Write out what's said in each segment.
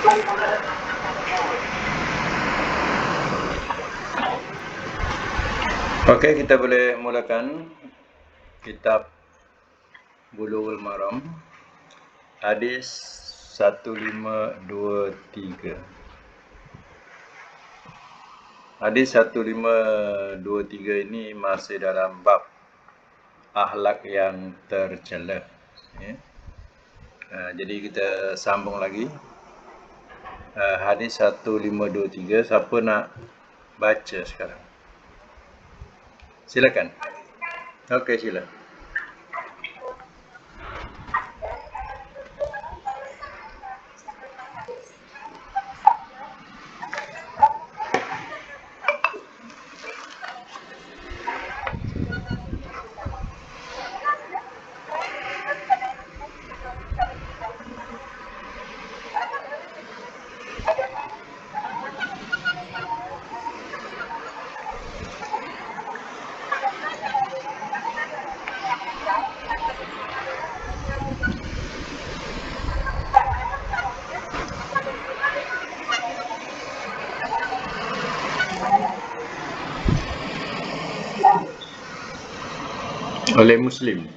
Okey, kita boleh mulakan kitab Bulughul Maram, hadis 1523. Hadis 1523 ini masih dalam bab akhlak yang tercela. Ya. Jadi kita sambung lagi. Hadis 1523, siapa nak baca sekarang? Silakan. Okey, sila. Oleh Muslim.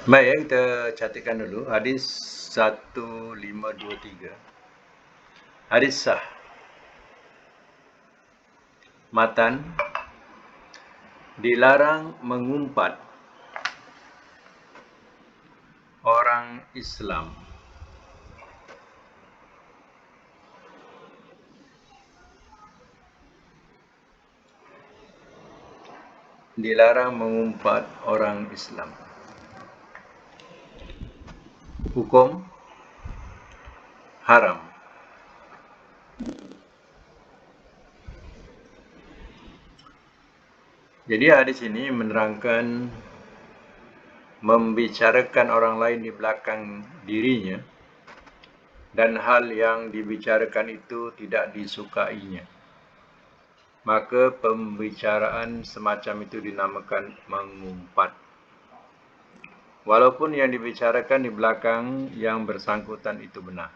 Baik, ya, kita catatkan dulu hadis 1523. Hadis sah. Matan, dilarang mengumpat orang Islam. Dilarang mengumpat orang Islam. Hukum haram. Jadi hadis ini menerangkan membicarakan orang lain di belakang dirinya dan hal yang dibicarakan itu tidak disukainya, maka pembicaraan semacam itu dinamakan mengumpat. Walaupun yang dibicarakan di belakang yang bersangkutan itu benar,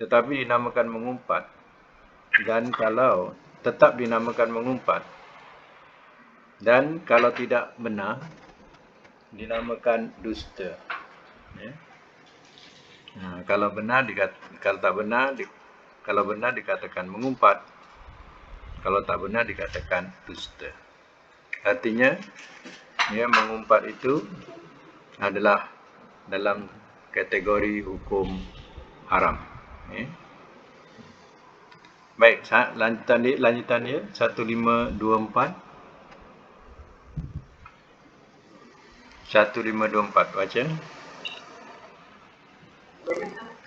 tetapi dinamakan mengumpat. Dan kalau tetap dinamakan mengumpat, dan kalau tidak benar, dinamakan dusta. Ya. Kalau benar dikatakan mengumpat, kalau tak benar dikatakan dusta. Artinya, ya, mengumpat itu adalah dalam kategori hukum haram. Ya. Baik, lanjutan dia 1524. 1524 baca.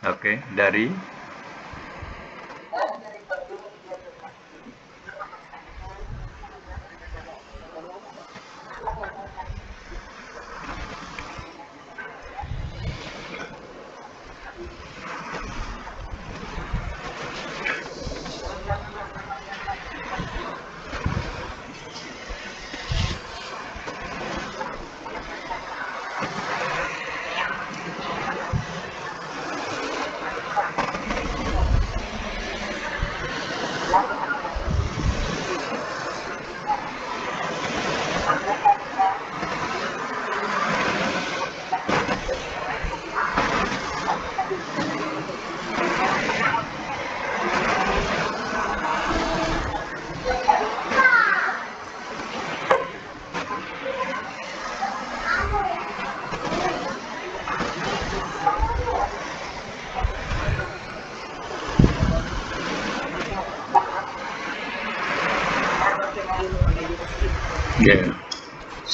Okey, dari okay.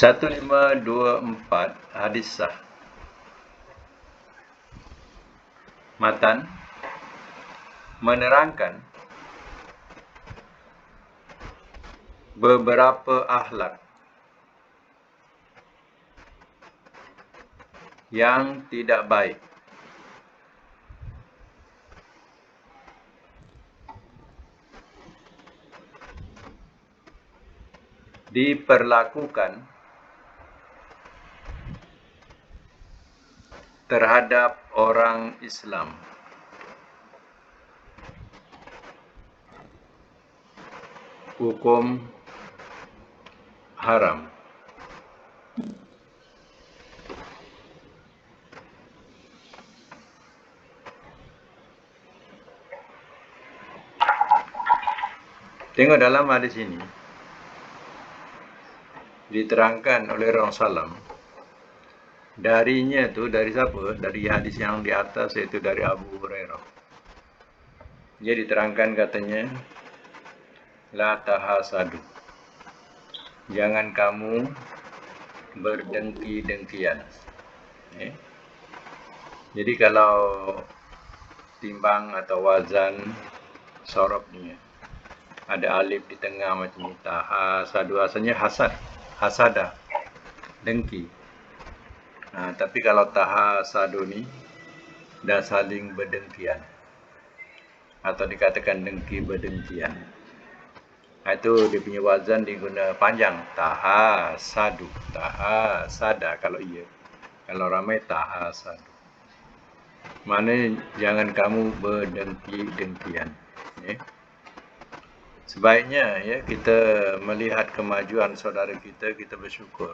1524 hadis sah. Matan menerangkan beberapa akhlak yang tidak baik diperlakukan terhadap orang Islam. Hukum haram. Tengok dalam hadis ini diterangkan oleh Rasulullah. Darinya tu dari siapa? Dari hadis yang di atas, yaitu dari Abu Hurairah. Dia diterangkan katanya, la tahasadu. Jangan kamu berdengki-dengkian. Jadi kalau timbang atau wazan sorob ni ada alif di tengah macam ni, tahasadu, asalnya hasada, dengki. Tapi kalau tahasadu ni dah saling berdengkian atau dikatakan dengki berdengkian. Itu dia punya wazan diguna panjang, tahasadu, tahasada kalau iya. Kalau ramai tahasadu. Maknanya jangan kamu berdengki-dengkian. Sebaiknya kita melihat kemajuan saudara kita, kita bersyukur.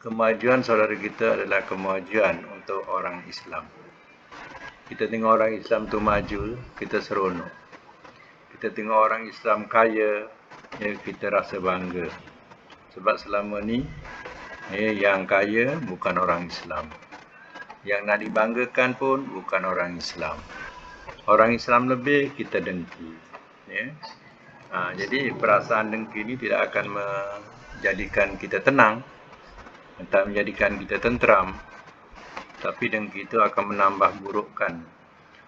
Kemajuan saudara kita adalah kemajuan untuk orang Islam. Kita tengok orang Islam tu maju, kita seronok. Kita tengok orang Islam kaya, kita rasa bangga. Sebab selama ni yang kaya bukan orang Islam. Yang nak dibanggakan pun bukan orang Islam. Orang Islam lebih, kita dengki. Jadi perasaan dengki ini tidak akan menjadikan kita tenang, tak menjadikan kita tenteram, tapi dengki itu akan menambah burukkan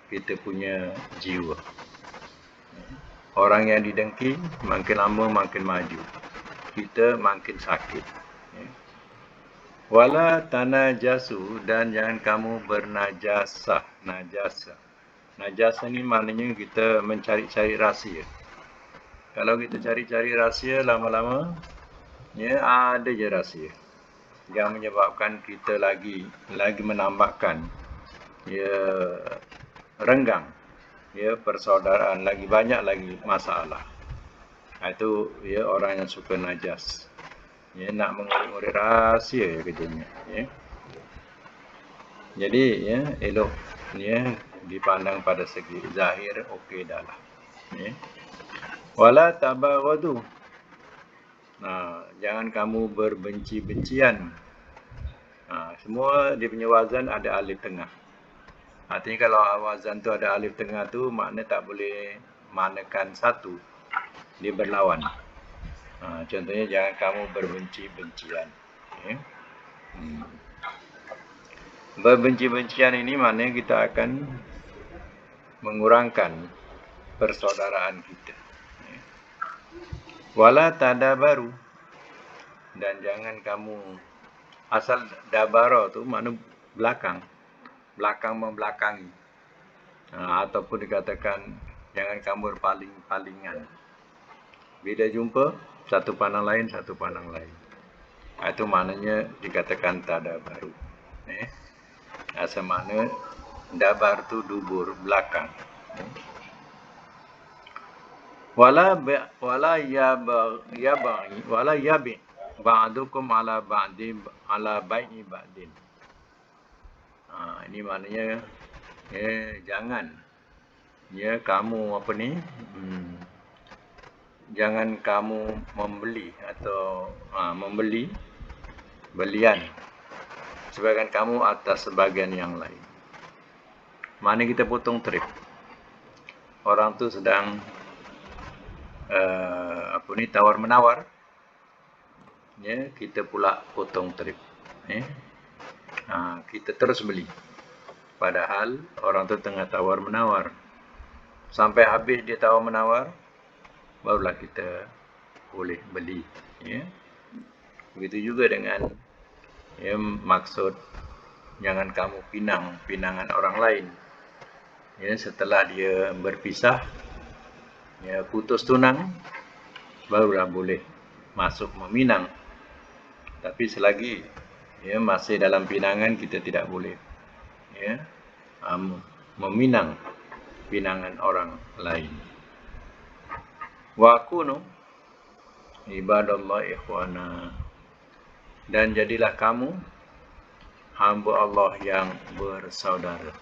kita punya jiwa. Orang yang didengki makin lama makin maju, kita makin sakit. Wala tanajasu, dan jangan kamu bernajasah. Najasah ni maknanya kita mencari-cari rahsia. Kalau kita cari-cari rahsia, lama-lama ada je rahsia yang menyebabkan kita lagi menambahkan renggang persaudaraan, lagi banyak lagi masalah. Itu orang yang suka najas, nak mengorek-ngorek rahsia kerjanya. Jadi elok dipandang pada segi zahir, okey dah lah. Wala tabaghadu. Jangan kamu berbenci-bencian. Semua dia punya wazan ada alif tengah. Artinya kalau wazan tu ada alif tengah tu, makna tak boleh manakan satu, dia berlawan. Contohnya jangan kamu berbenci-bencian. Berbenci-bencian ini maknanya kita akan mengurangkan persaudaraan kita. Wala tadabaru, dan jangan kamu, asal dabara tu makna belakang membelakangi, ataupun dikatakan jangan kamu berpaling-palingan. Bila jumpa satu pandang lain, itu maknanya dikatakan tadabaru. Asal makna dabar tu dubur, belakang. Wala yabi ba'dukum ala bai'i ba'din. Ini maknanya jangan kamu jangan kamu membeli atau belian sebagian kamu atas sebagian yang lain. Mana kita potong trip. Orang tu sedang tawar menawar, kita pula potong trip. Kita terus beli, padahal orang tu tengah tawar menawar. Sampai habis dia tawar menawar, barulah kita boleh beli. Begitu juga dengan maksud jangan kamu pinangan orang lain. Setelah dia berpisah, putus tunang, barulah boleh masuk meminang. Tapi selagi Ya, masih dalam pinangan kita tidak boleh ya meminang pinangan orang lain. Wa kunu ibadallah ikhwana, dan jadilah kamu hamba Allah yang bersaudara.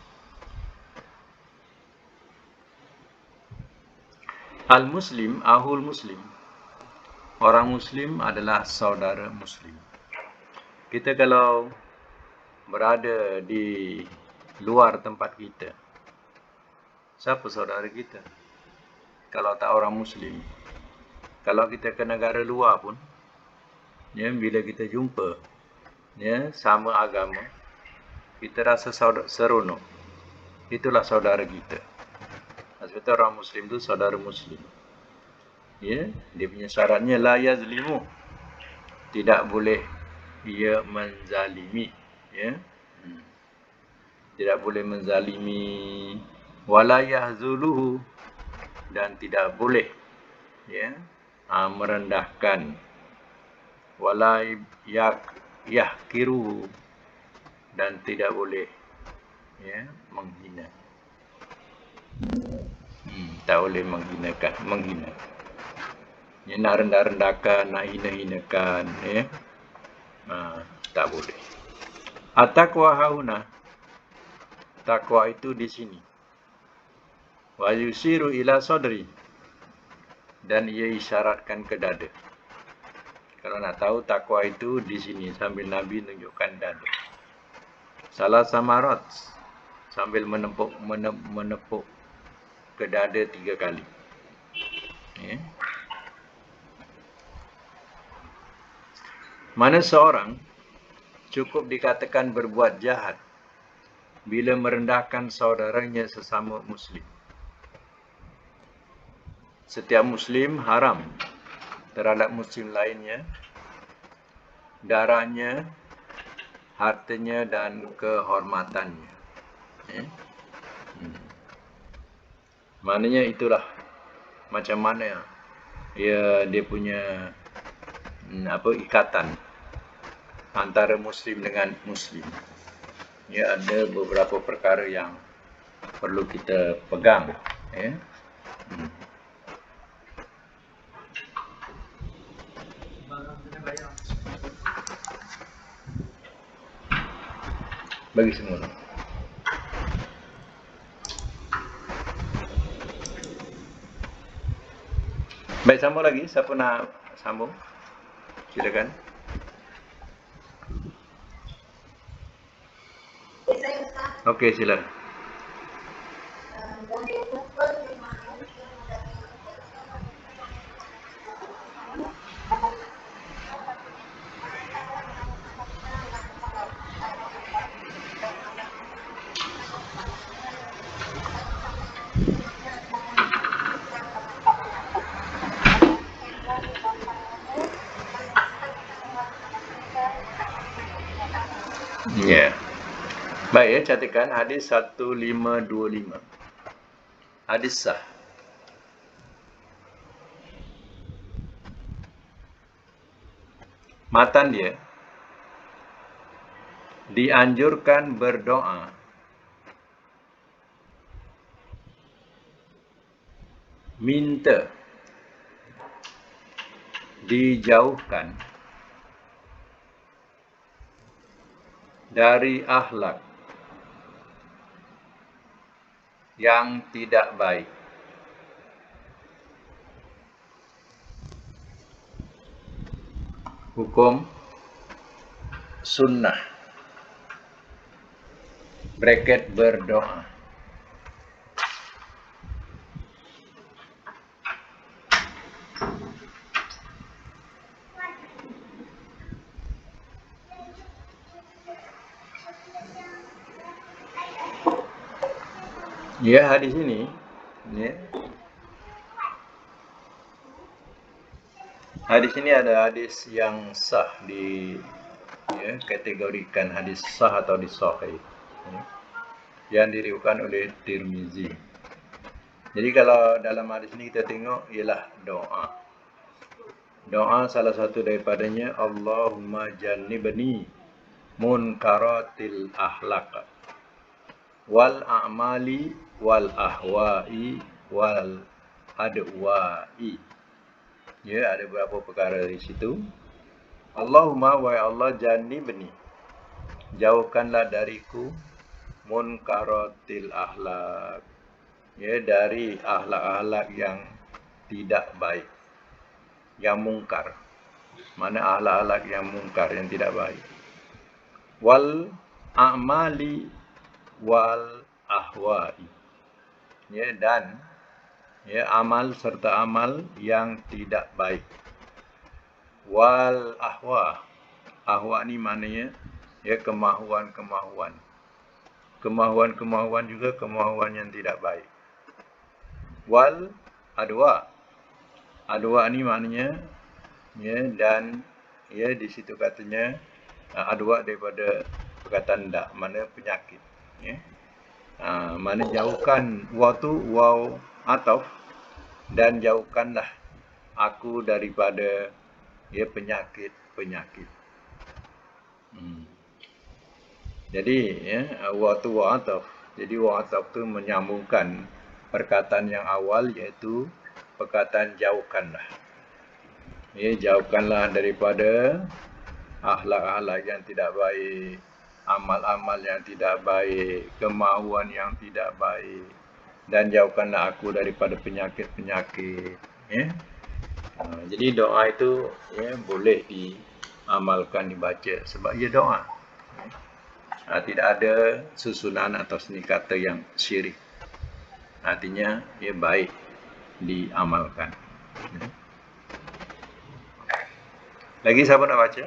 Al-Muslim, ahul Muslim. Orang Muslim adalah saudara Muslim. Kita kalau berada di luar tempat kita, siapa saudara kita? Kalau tak orang Muslim. Kalau kita ke negara luar pun, ya, bila kita jumpa, ya, sama agama, kita rasa seronok. Itulah saudara kita. Sebab orang Muslim tu saudara Muslim. Ya, dia punya syaratnya la yazlimu, tidak boleh ia menzalimi, ya. Tidak boleh menzalimi, wala yahzuluhu, dan tidak boleh ya merendahkan, wala yahkiruhu, dan tidak boleh ya menghina. Tak boleh menghina. Ya, nak rendah-rendahkan, nak hina-hinakan, ya. Tak boleh. At-taqwa hauna. Takwa itu di sini. Wa yusiru ila sadri, dan ia isyaratkan ke dada. Kalau nak tahu takwa itu di sini, sambil Nabi tunjukkan dada. Salah samarat, sambil menepuk ke dada 3 kali. Ya. Mana seorang cukup dikatakan berbuat jahat bila merendahkan saudaranya sesama Muslim. Setiap Muslim haram terhadap Muslim lainnya darahnya, hartanya dan kehormatannya. Ya. Maknanya itulah macam mana dia punya ikatan antara Muslim dengan Muslim. Ya, ada beberapa perkara yang perlu kita pegang. Ya. Bagi semua. Baik, sambung lagi. Siapa nak sambung? Silakan. Okey, silakan. Ya. Baik, ya, catatkan hadis 1525. Hadis sah. Matan dia, dianjurkan berdoa minta dijauhkan dari akhlak yang tidak baik. Hukum sunnah bracket berdoa. Ya, hadis ini ya. Hadis ini ada hadis yang sah kategorikan hadis sah atau sahih, yang diriwayatkan oleh Tirmizi. Jadi kalau dalam hadis ini kita tengok ialah doa. Doa salah satu daripadanya Allahumma jannibni munkaratil akhlaq wal a'mali wal ahwa'i wal adwa'i. Ya, ada beberapa perkara di situ. Allahumma wa ya Allah jannibni, jauhkanlah dariku munkaratil akhlaq, ya, dari akhlak-akhlak yang tidak baik, yang mungkar. Mana akhlak-akhlak yang mungkar, yang tidak baik. Wal a'mali wal ahwa'i, ya, dan ya, amal serta amal yang tidak baik. Wal ahwa, ahwa ni maknanya ya kemahuan-kemahuan. Kemahuan-kemahuan juga kemahuan yang tidak baik. Wal adwa, adwa ni maknanya ya, dan ya di situ katanya adwa daripada perkataan dak, mana penyakit, ya. Mana jauhkan, waw tu waw ataf, dan jauhkanlah aku daripada ya penyakit-penyakit. Jadi ya, waw tu waw ataf. Jadi waw ataf tu menyambungkan perkataan yang awal, iaitu perkataan jauhkanlah. Ya, jauhkanlah daripada akhlak-akhlak yang tidak baik, amal-amal yang tidak baik, kemahuan yang tidak baik, dan jauhkanlah aku daripada penyakit-penyakit, ya. Jadi doa itu ya boleh diamalkan, dibaca sebab ia doa. Tidak ada susunan atau seni kata yang syirik. Artinya ia baik diamalkan. Lagi siapa nak baca?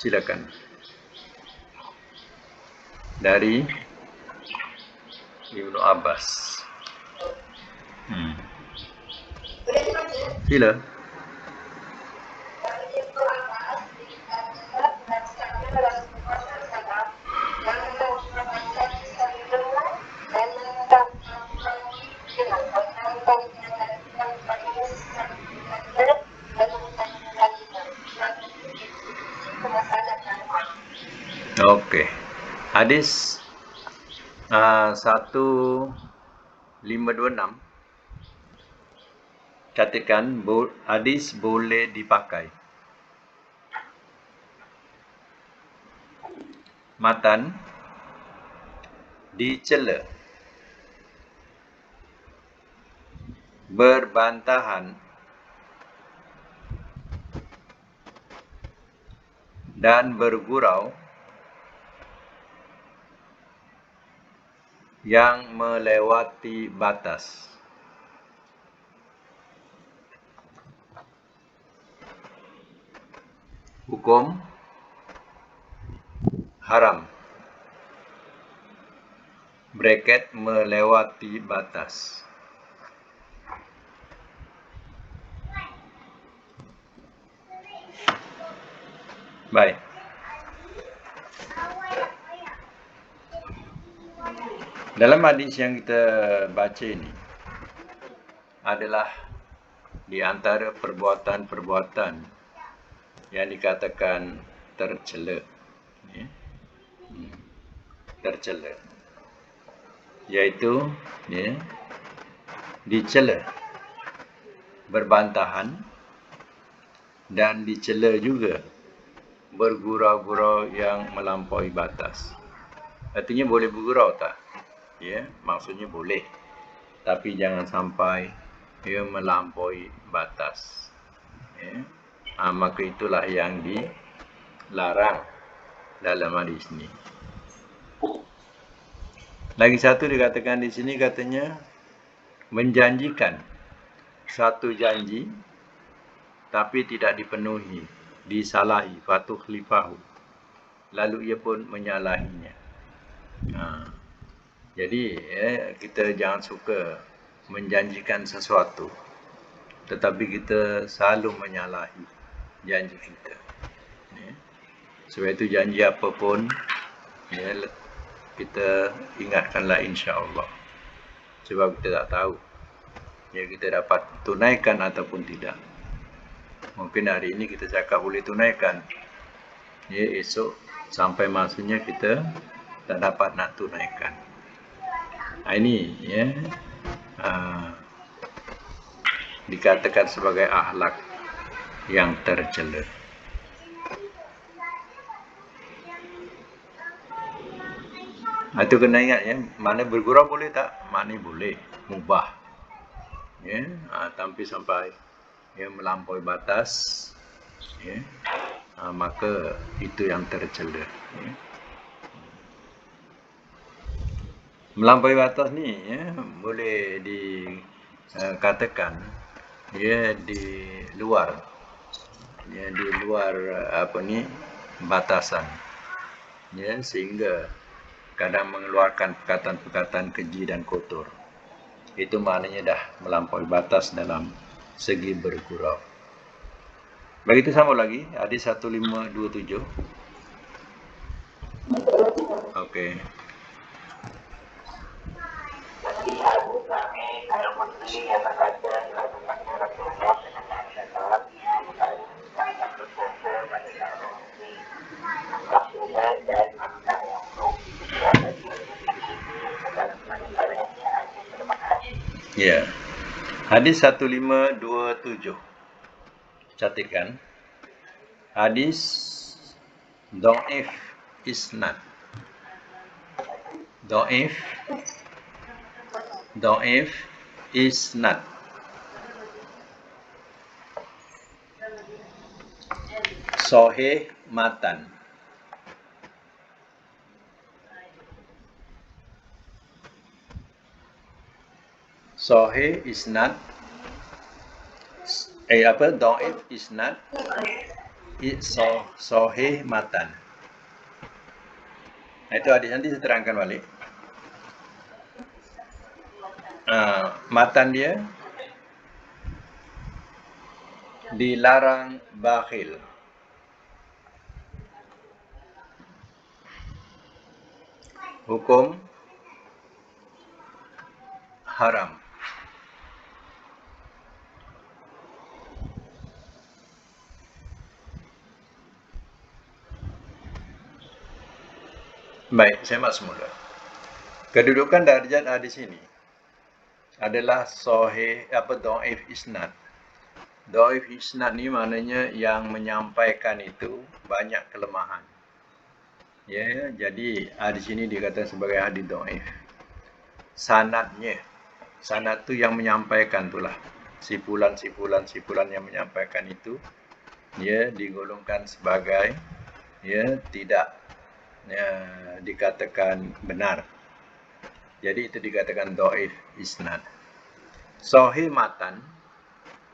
Silakan. Dari Ibnu Abbas. Sila. Okey. Hadis 1526 katakan hadis boleh dipakai. Matan dicela, berbantahan, dan bergurau yang melewati batas. Hukum haram. Bracket melewati batas. Baik. Dalam hadis yang kita baca ini adalah di antara perbuatan-perbuatan yang dikatakan tercela, ya. Tercela, iaitu ya, dicela, berbantahan, dan dicela juga bergurau-gurau yang melampaui batas. Artinya boleh bergurau tak? Ya, maksudnya boleh, tapi jangan sampai ia melampaui batas, ya. Maka itulah yang dilarang dalam hadis ini. Lagi satu dikatakan di sini, katanya menjanjikan satu janji tapi tidak dipenuhi, disalahi, fatukhlifahu, lalu ia pun menyalahinya. Jadi kita jangan suka menjanjikan sesuatu tetapi kita selalu menyalahi janji kita, ya. Sebab itu janji apapun, ya, kita ingatkanlah insya-Allah, sebab kita tak tahu ya kita dapat tunaikan ataupun tidak. Mungkin hari ini kita cakap boleh tunaikan, ya esok sampai masanya kita tak dapat nak tunaikan. Ini ya dikatakan sebagai akhlak yang tercela. Itu kena ingat ya, mana bergurau boleh tak? Mana boleh, mubah. Ya, tapi sampai ya melampaui batas, ya, maka itu yang tercela. Ya. Melampaui batas ni ya, boleh dikatakan dia di luar batasan, ya, sehingga kadang mengeluarkan perkataan-perkataan keji dan kotor. Itu maknanya dah melampaui batas dalam segi bergurau. Begitu sama lagi hadis 1527. Okey. Ya. Hadis 1527. Catatkan. Hadis dhaif isnad. Dhaif isnad. Sahih matan. Sahih isnad, dhaif isnad, sahih matan. Itu hadis nanti saya terangkan balik. Matan dia dilarang bakhil. Hukum haram. Baik, saya masuk mula. Kedudukan darjat hadis ini adalah sahih dhaif isnad. Dhaif isnad ni maknanya yang menyampaikan itu banyak kelemahan. Ya, jadi di sini dikatakan sebagai hadis dhaif. Sanadnya, sanad tu yang menyampaikan itulah. Sipulan yang menyampaikan itu ya digolongkan sebagai ya tidak dikatakan benar. Jadi itu dikatakan dhaif isnad. Sahih matan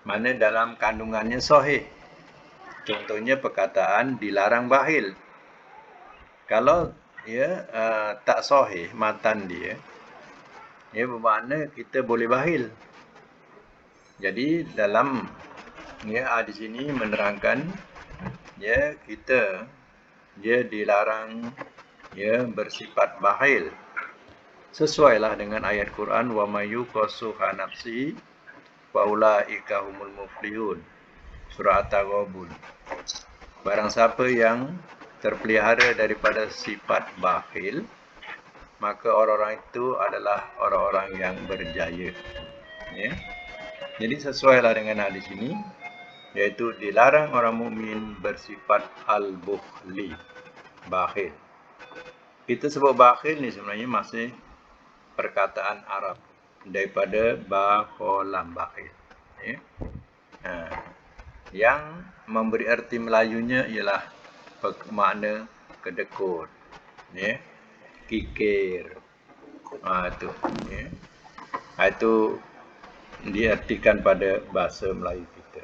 mana dalam kandungannya sahih. Contohnya perkataan dilarang bakhil. Kalau ya tak sahih matan dia, ya bermakna kita boleh bakhil. Jadi dalam hadis ini menerangkan ya kita dilarang bersifat bakhil. Sesuailah dengan ayat Quran, wa may yuqassuha nafsi fa ulaika humul muflihun. Surah At-Taghabun. Barang siapa yang terpelihara daripada sifat bakhil, maka orang-orang itu adalah orang-orang yang berjaya. Ya. Jadi sesuailah dengan hadis ini, yaitu dilarang orang mukmin bersifat al-bukhli, bakhil. Kita sebut bakhil ni sebenarnya masih perkataan Arab daripada bakholam, bakhil. Ya. Yang memberi arti Melayunya ialah makna kedekut, ya, kikir. Itu, ya. Itu diartikan pada bahasa Melayu kita.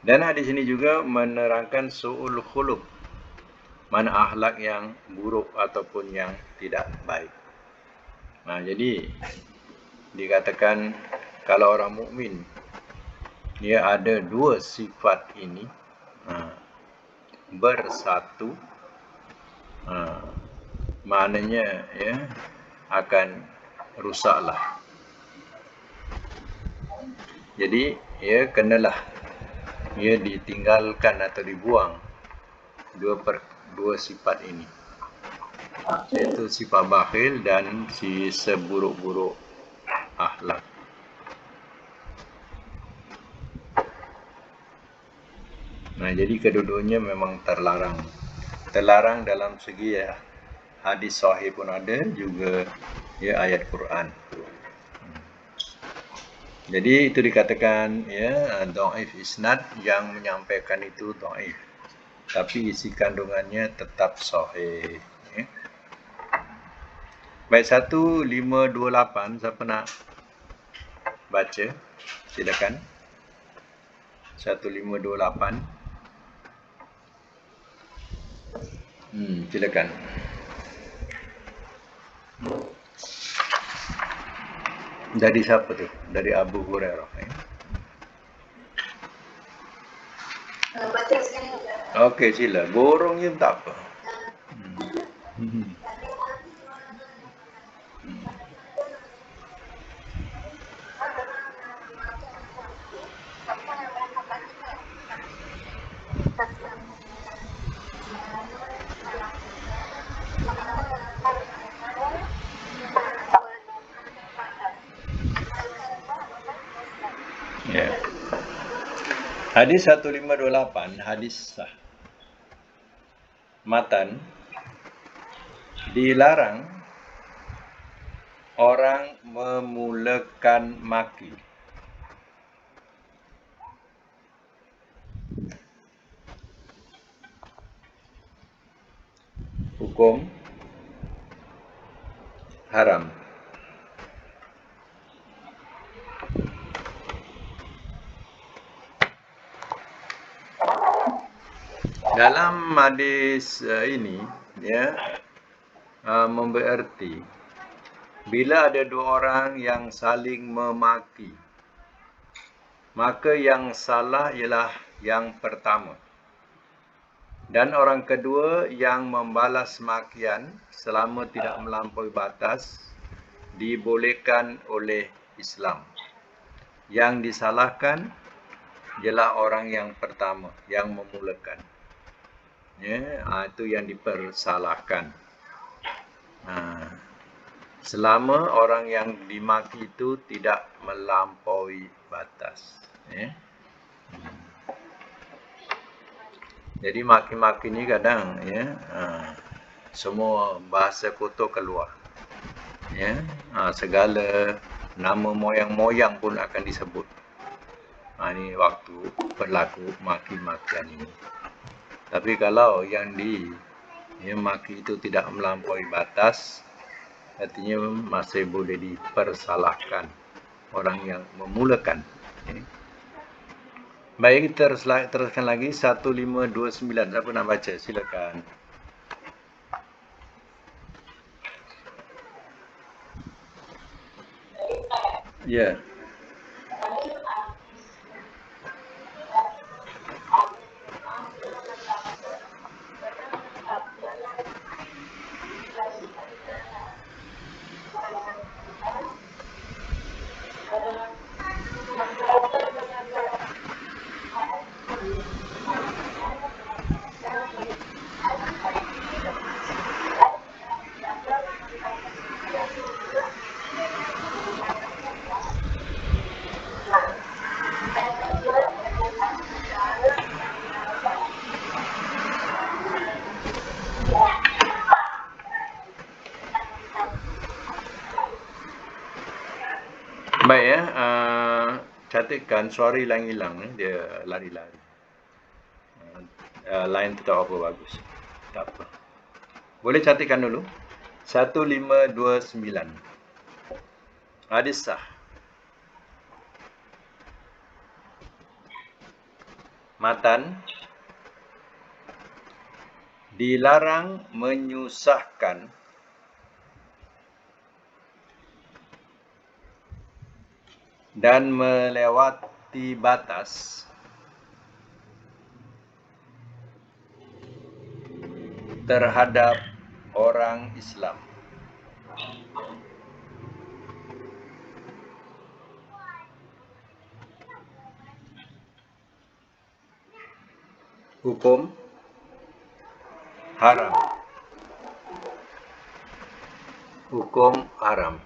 Dan hadis ini juga menerangkan su'ul khuluq, mana akhlak yang buruk ataupun yang tidak baik. Jadi dikatakan kalau orang mukmin dia ada dua sifat ini bersatu, maknanya ya akan rusaklah. Jadi ya kenalah ditinggalkan atau dibuang dua sifat ini, yaitu sifat bakhil dan si seburuk-buruk akhlak. Nah, jadi kedua-duanya memang terlarang. Terlarang dalam segi ya, hadis sahih pun ada, juga ya ayat Quran. Jadi itu dikatakan ya dhaif isnad, yang menyampaikan itu dhaif, tapi isi kandungannya tetap sahih. Ya. Baik, 1528, siapa nak baca? Silakan. 1528. Silakan. Dari siapa tu? Dari Abu Hurairah. Okey, sila. Borong je tak apa. Ya. Hadis 1528, hadis sah. Matan, dilarang orang memulakan maki. Hukum haram. Dalam hadis ini ya memberi erti bila ada dua orang yang saling memaki, maka yang salah ialah yang pertama, dan orang kedua yang membalas makian selama tidak melampaui batas dibolehkan oleh Islam. Yang disalahkan ialah orang yang pertama yang memulakan. Ya, itu yang dipersalahkan. Selama orang yang dimaki itu tidak melampaui batas. Ya. Jadi maki-maki ni kadang ya semua bahasa kotor keluar. Ya, segala nama moyang-moyang pun akan disebut. Ini waktu berlaku maki-makian ini. Tapi kalau yang maki itu tidak melampaui batas, artinya masih boleh dipersalahkan orang yang memulakan. Okay. Baik, kita teruskan lagi 1529. Siapa nak baca? Silakan. Ya. Baik ya, catatkan suara hilang-hilang, dia lari-lari. Line tu tak apa bagus. Tak apa. Boleh catatkan dulu. 1529. Hadis sah. Matan, dilarang menyusahkan dan melewati batas terhadap orang Islam. Hukum haram. Hukum haram.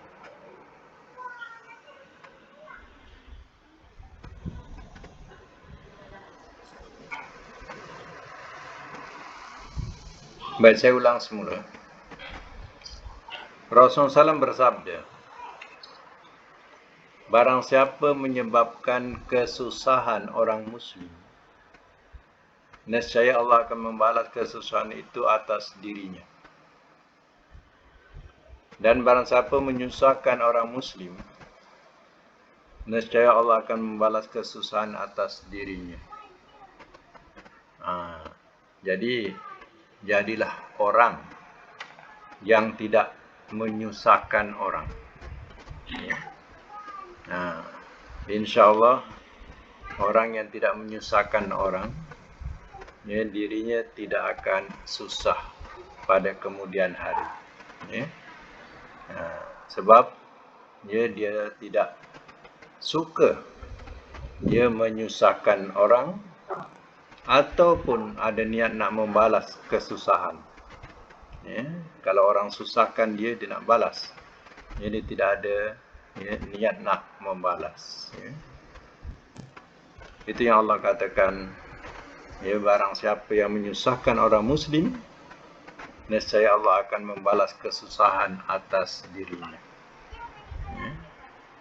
Baik, saya ulang semula. Rasulullah SAW bersabda, barang siapa menyebabkan kesusahan orang muslim, nescaya Allah akan membalas kesusahan itu atas dirinya. Dan barang siapa menyusahkan orang muslim, nescaya Allah akan membalas kesusahan atas dirinya. Jadi, jadilah orang yang tidak menyusahkan orang. InsyaAllah orang yang tidak menyusahkan orang, dirinya tidak akan susah pada kemudian hari. Sebab dia tidak suka dia menyusahkan orang ataupun ada niat nak membalas kesusahan. Kalau orang susahkan dia nak balas. Jadi tidak ada niat nak membalas. Itu yang Allah katakan, barang siapa yang menyusahkan orang muslim, nescaya Allah akan membalas kesusahan atas dirinya.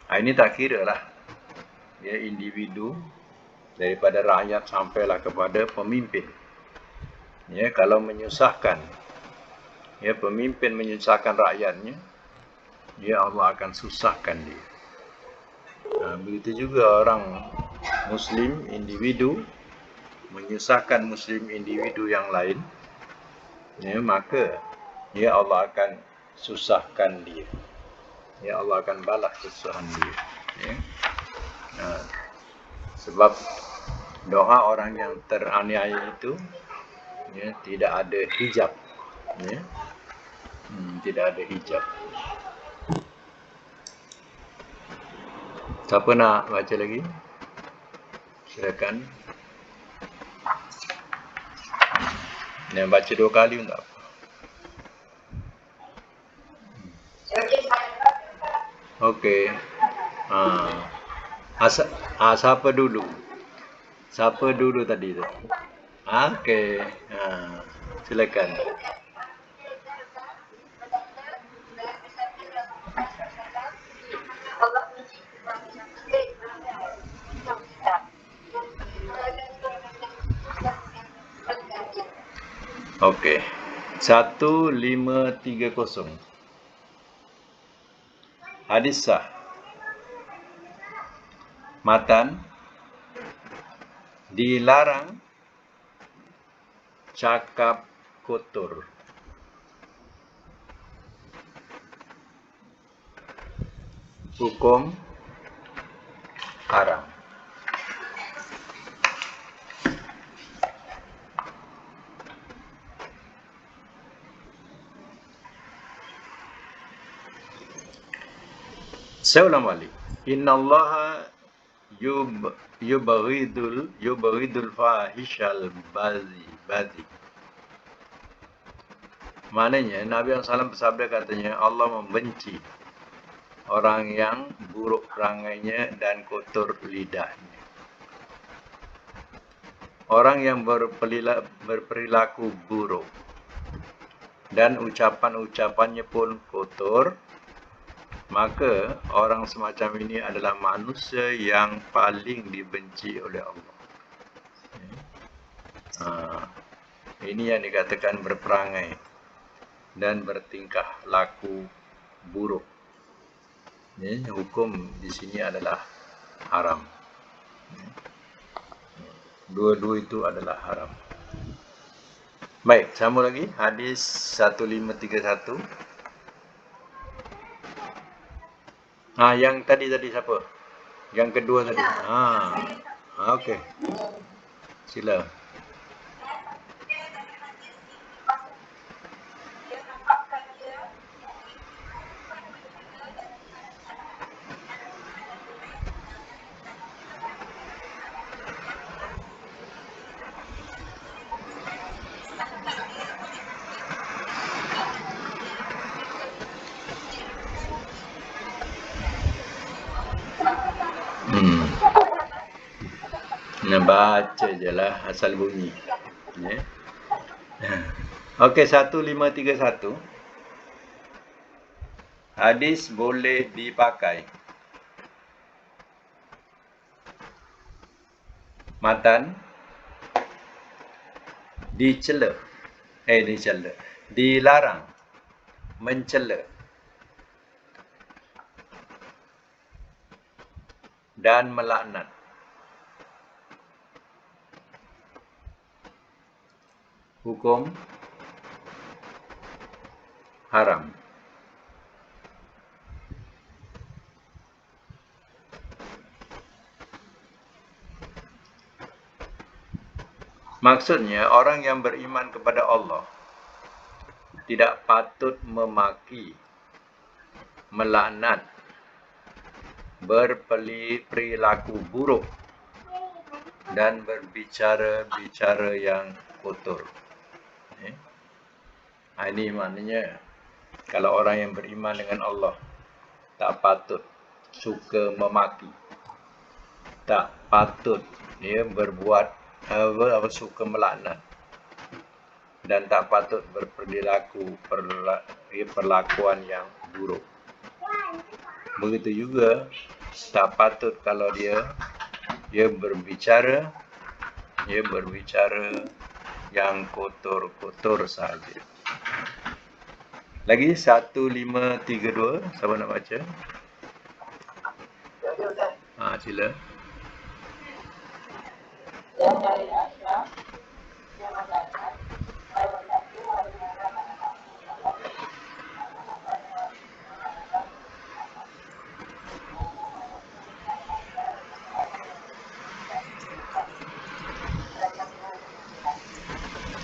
Ini tak kira lah individu, daripada rakyat sampailah kepada pemimpin. Kalau menyusahkan, pemimpin menyusahkan rakyatnya, Allah akan susahkan dia. Begitu juga orang muslim individu menyusahkan muslim individu yang lain, maka Allah akan susahkan dia. Allah akan balas kesusahan dia. Sebab doa orang yang teraniaya itu tidak ada hijab. Tidak ada hijab. Siapa nak baca lagi? Silakan. Yang baca 2 kali pun tak apa. Okey. Siapa dulu? Siapa dulu tadi tu? Okey. Silakan. Okey. 1530. Hadis sah. Matan, dilarang cakap kotor. Hukum haram. Saya ulang balik. Innallaha yubghidul fahishal bazi. Maknanya Nabi SAW bersabda, katanya Allah membenci orang yang buruk perangainya dan kotor lidahnya. Orang yang berperilaku buruk dan ucapan-ucapannya pun kotor, maka orang semacam ini adalah manusia yang paling dibenci oleh Allah. Ini yang dikatakan berperangai dan bertingkah laku buruk. Hukum di sini adalah haram. Dua-dua itu adalah haram. Baik, sambung lagi. Hadis 1531. Yang tadi siapa? Yang kedua tadi. Okey. Sila. Baca je lah asal bunyi. Ya. Okey, 1531. Hadis boleh dipakai. Matan dicela. Dilarang mencela dan melaknat. Hukum haram. Maksudnya, orang yang beriman kepada Allah tidak patut memaki, melaknat, berperilaku buruk dan berbicara-bicara yang kotor. Ini maknanya kalau orang yang beriman dengan Allah tak patut suka memaki, tak patut berbuat suka melaknat, dan tak patut berperilaku perlakuan yang buruk. Begitu juga tak patut kalau dia berbicara yang kotor-kotor saja. Lagi 1532, siapa nak baca? Sila.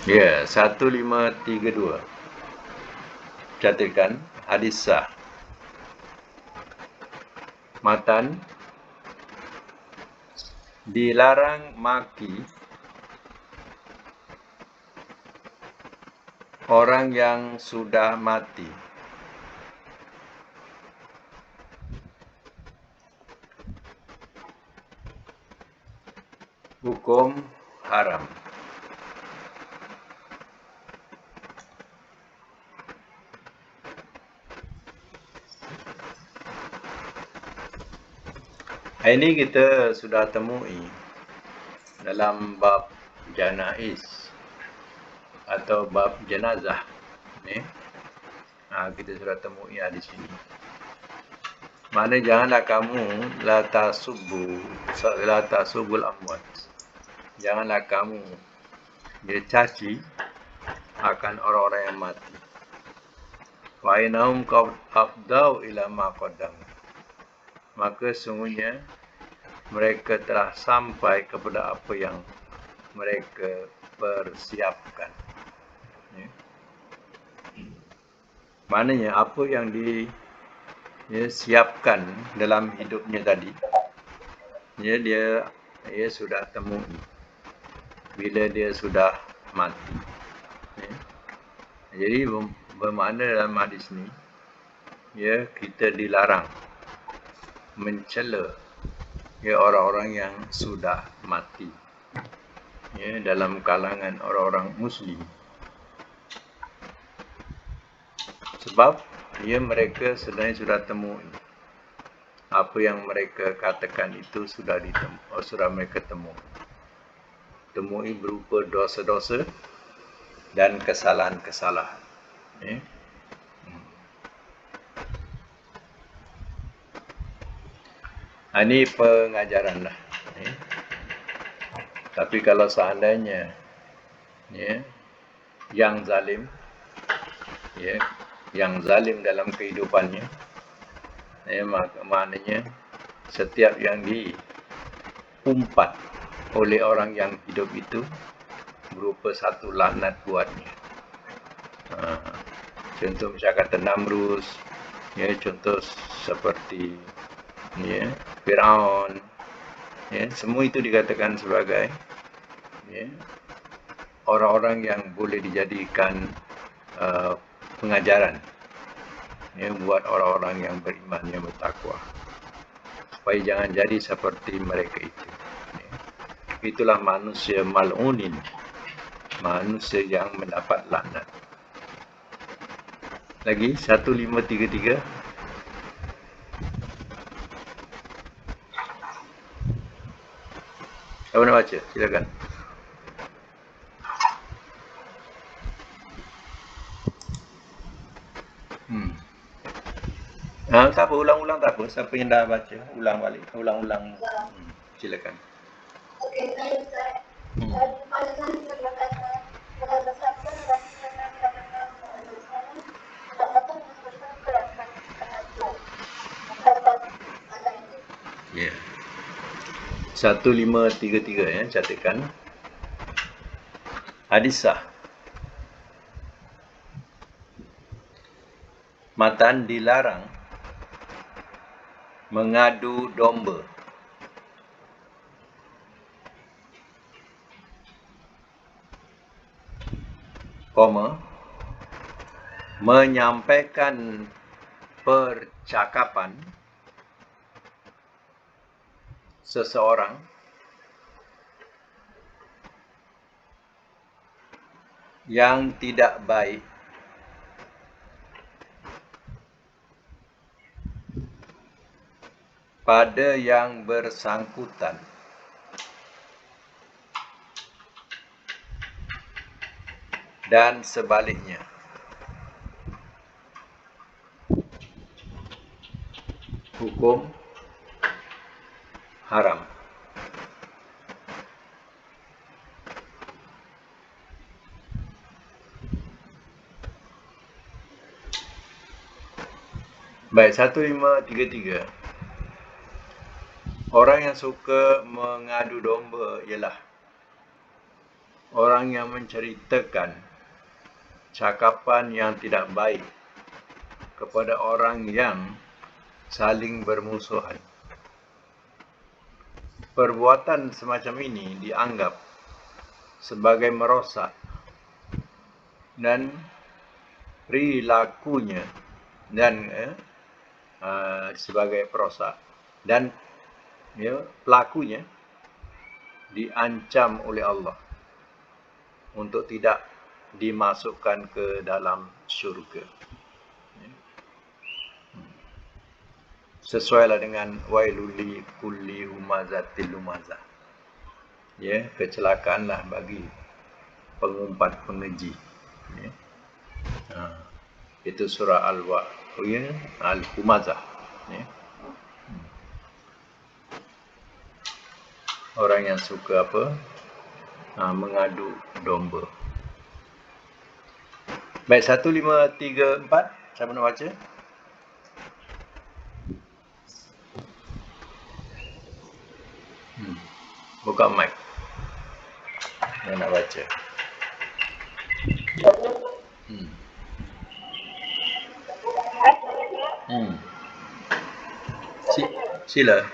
Ya, 1532. Catatkan hadis sah. Matan dilarang maki orang yang sudah mati. Hukum haram. Ini kita sudah temui dalam bab janaiz atau bab jenazah. Kita sudah temui di sini. Mana janganlah kamu la tasubul amwat. Janganlah kamu caci akan orang-orang yang mati. Wa innahum qad afdau ila ma qaddam. Maka sungguhnya mereka telah sampai kepada apa yang mereka persiapkan. Maknanya apa yang disiapkan dalam hidupnya tadi, dia sudah temui bila dia sudah mati. Jadi bermakna dalam hadis ni, kita dilarang mencela orang-orang yang sudah mati dalam kalangan orang-orang Muslim. Sebab mereka sebenarnya sudah temui apa yang mereka katakan itu sudah mereka temui berupa dosa-dosa dan kesalahan-kesalahan. Ini pengajaran lah. Tapi kalau seandainya yang zalim dalam kehidupannya, maknanya setiap yang diumpat oleh orang yang hidup itu berupa satu laknat buatnya. Contoh misalnya kata Namrus, contoh seperti Firaun, semua itu dikatakan sebagai orang-orang yang boleh dijadikan pengajaran buat orang-orang yang beriman, yang bertakwa, supaya jangan jadi seperti mereka itu. itulah manusia mal'unin, manusia yang mendapat laknat. Lagi 1533. Siapa nak baca? Silakan. Tak apa, ulang-ulang tak apa. Siapa yang dah baca, ulang balik. Ulang-ulang. Silakan. Okey, saya Ya. 1533 ya, catatkan. Hadis sah. Matan dilarang mengadu domba, menyampaikan percakapan seseorang yang tidak baik pada yang bersangkutan dan sebaliknya. Hukum haram. Baik, 1533. Orang yang suka mengadu domba ialah orang yang menceritakan cakapan yang tidak baik kepada orang yang saling bermusuhan. Perbuatan semacam ini dianggap sebagai merosak dan perilakunya dan sebagai perosak dan pelakunya diancam oleh Allah untuk tidak dimasukkan ke dalam syurga. Sesuailah dengan wailuli kulli humazatil lumazah. Ya, kecelakaanlah bagi pengumpat pengeji. Ya. Itu surah Al-Humazah. Ya. Orang yang suka mengadu domba. Baik, 1534. Siapa nak baca? Buka mic. Yang nak baca. Sila.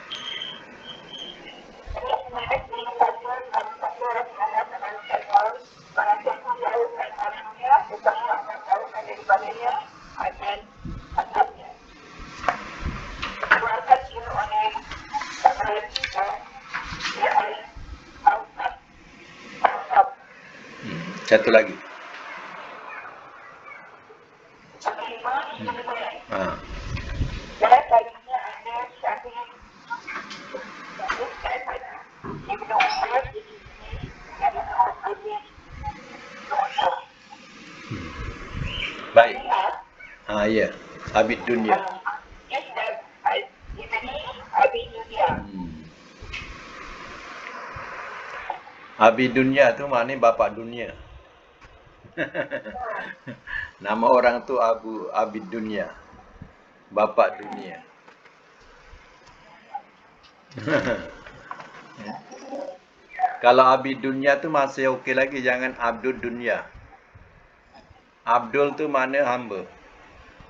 Satu lagi. Baik. Ya. Abid dunia. Abid dunia tu maknanya bapa dunia. Nama orang tu Abid dunia. Bapa dunia. Kalau Abid dunia tu masih okey lagi, jangan Abdul dunia. Abdul tu mana hamba.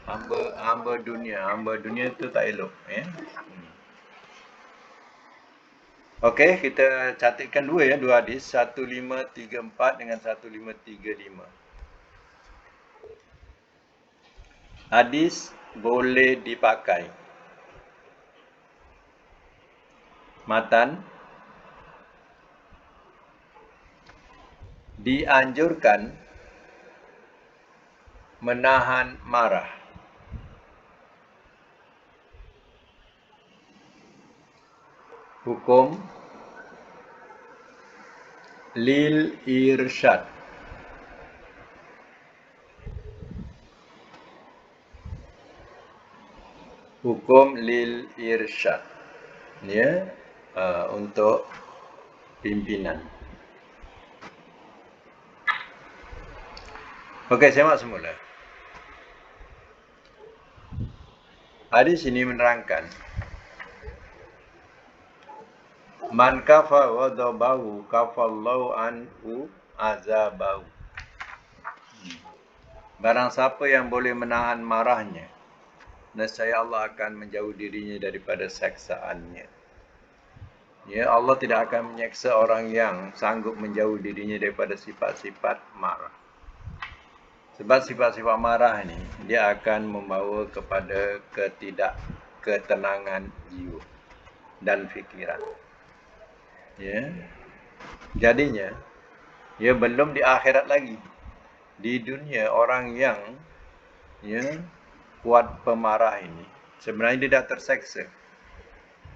Hamba dunia. Hamba dunia tu tak elok. Okey, kita catatkan dua hadis. 1534 dengan 1535. Hadis boleh dipakai. Matan dianjurkan menahan marah. Hukum lil irsyad. Hukum lil irsyad. Ya, untuk pimpinan. Okey, semak semula. Hadis ini menerangkan man kafa ghadabahu kafallahu anhu azabahu. Barang siapa yang boleh menahan marahnya, nescaya Allah akan menjauh dirinya daripada seksaannya. Ya, Allah tidak akan menyeksa orang yang sanggup menjauh dirinya daripada sifat-sifat marah. Sebab sifat-sifat marah ni, dia akan membawa kepada ketidakketenangan jiwa dan fikiran. Ya. Jadinya, ya belum di akhirat lagi. Di dunia orang yang kuat pemarah ini, sebenarnya dia dah terseksa.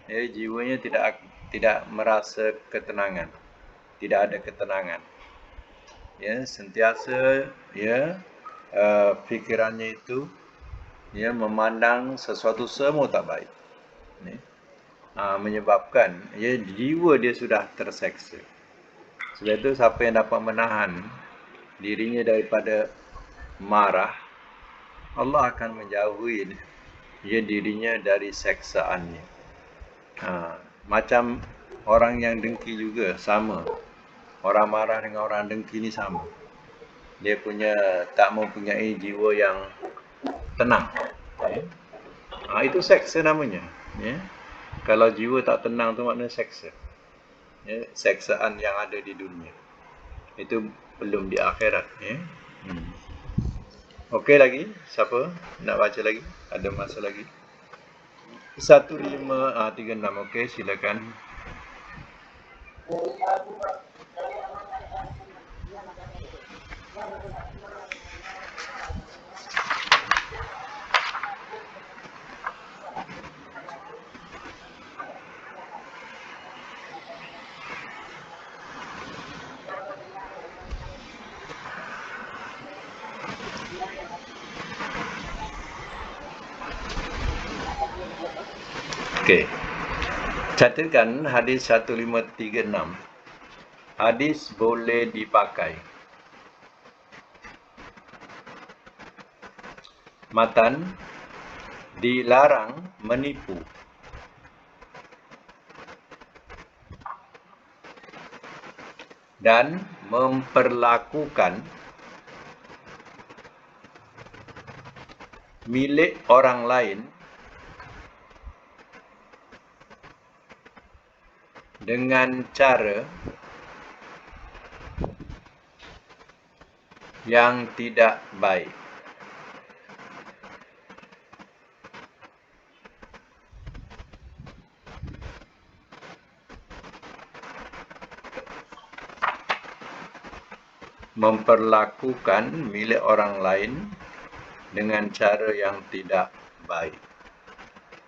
Ya, jiwanya tidak merasa ketenangan. Tidak ada ketenangan. Ya, sentiasa fikirannya itu memandang sesuatu semua tak baik. Menyebabkan jiwa dia sudah terseksa. Sebab itu siapa yang dapat menahan dirinya daripada marah, Allah akan menjauhi dirinya dari seksaannya. Macam orang yang dengki juga sama. Orang marah dengan orang dengki ni sama. Dia tak mempunyai jiwa yang tenang. Itu seksa namanya. Kalau jiwa tak tenang tu maknanya seksa. Seksaan yang ada di dunia. Itu belum di akhirat. Okey lagi? Siapa nak baca lagi? Ada masa lagi? 1536. Okey, silakan. Okey. Catatkan hadis 1536. Hadis boleh dipakai. Matan, dilarang menipu. Dan memperlakukan milik orang lain dengan cara yang tidak baik. Memperlakukan milik orang lain dengan cara yang tidak baik.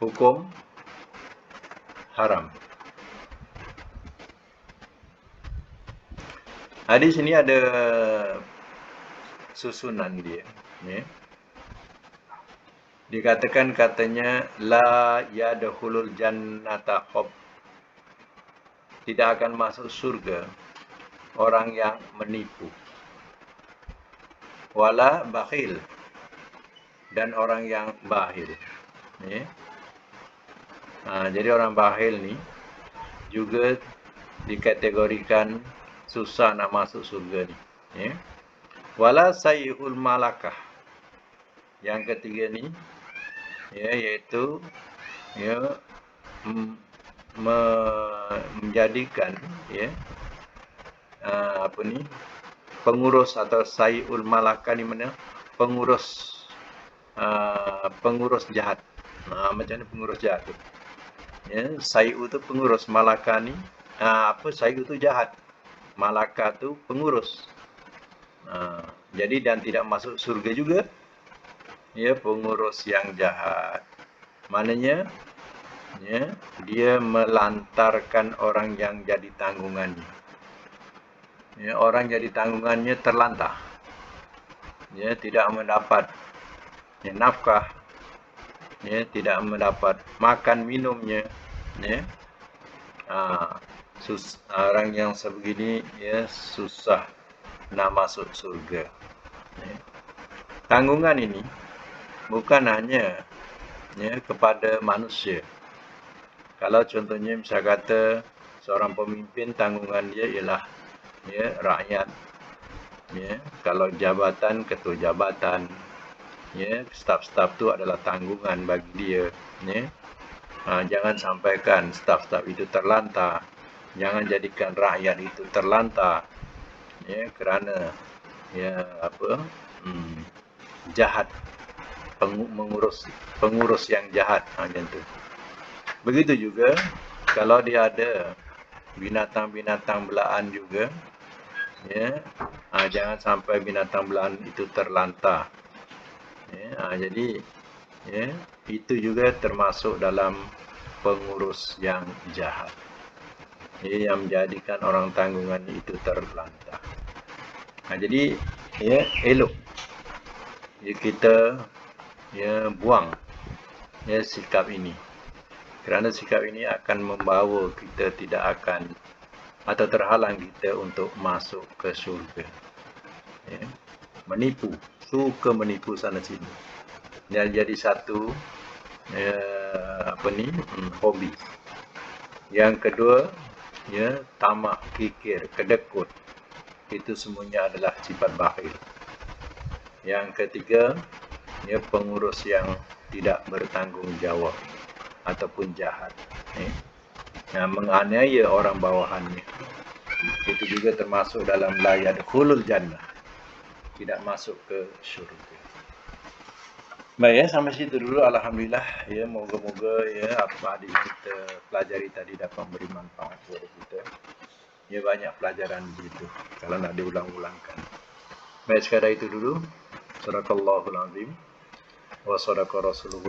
Hukum haram. Hadis ini ada susunan dia. Dikatakan katanya la yadkhulul jannata khab. Tidak akan masuk surga orang yang menipu. Wala bakhil, dan orang yang bakhil. Jadi orang bakhil ni juga dikategorikan susah nak masuk surga ni. Wala sayyul malakah. Yang ketiga ni iaitu menjadikan pengurus atau sayyul malakah ni mana? Pengurus jahat. Macam mana pengurus jahat tu? Sayyu tu pengurus, malakah ni sayyu tu jahat. Malakah tu pengurus. Jadi dan tidak masuk surga juga ya pengurus yang jahat. Maknanya ya, dia melantarkan orang yang jadi tanggungannya. Ya, orang jadi tanggungannya terlantar. Ya, tidak mendapat ya, nafkah. Ya, tidak mendapat makan minumnya. Ya. Orang yang sebegini ya susah nak masuk surga. Ya. Tanggungan ini bukan hanya ya, kepada manusia. Kalau contohnya misal kata seorang pemimpin, tanggungan dia ialah ya, rakyat. Ya, kalau jabatan, ketua jabatan, ya, staf-staf itu adalah tanggungan bagi dia. Ya. Jangan sampaikan staf-staf itu terlantar. Jangan jadikan rakyat itu terlantar. Ya, kerana ya apa? Jahat, pengurus yang jahat, macam tu. Begitu juga kalau dia ada binatang-binatang belaan juga, ya, jangan sampai binatang belaan itu terlantar. Ya, jadi ya, itu juga termasuk dalam pengurus yang jahat. Ya, yang menjadikan orang tanggungan itu terlantar. Jadi ya elok ya, kita ya buang ya sikap ini. Kerana sikap ini akan membawa kita tidak akan atau terhalang kita untuk masuk ke syurga. Ya. Menipu, suka menipu sana sini. Jadi satu hobi. Yang kedua, ya tamak, kikir, kedekut. Itu semuanya adalah sifat bakhil. Yang ketiga, ya pengurus yang tidak bertanggung jawab ataupun jahat. Menganiaya orang bawahannya. Itu juga termasuk dalam la yadkhulul jannah. Tidak masuk ke syurga. Baik ya, sampai situ dulu. Alhamdulillah ya, moga-moga ya apa yang kita pelajari tadi dapat memberi manfaat kepada kita. Ya, banyak pelajaran begitu kalau nak diulang-ulangkan. Baik, sekadar itu dulu. Sadaqallahul azim wa sadaqa rasuluhu.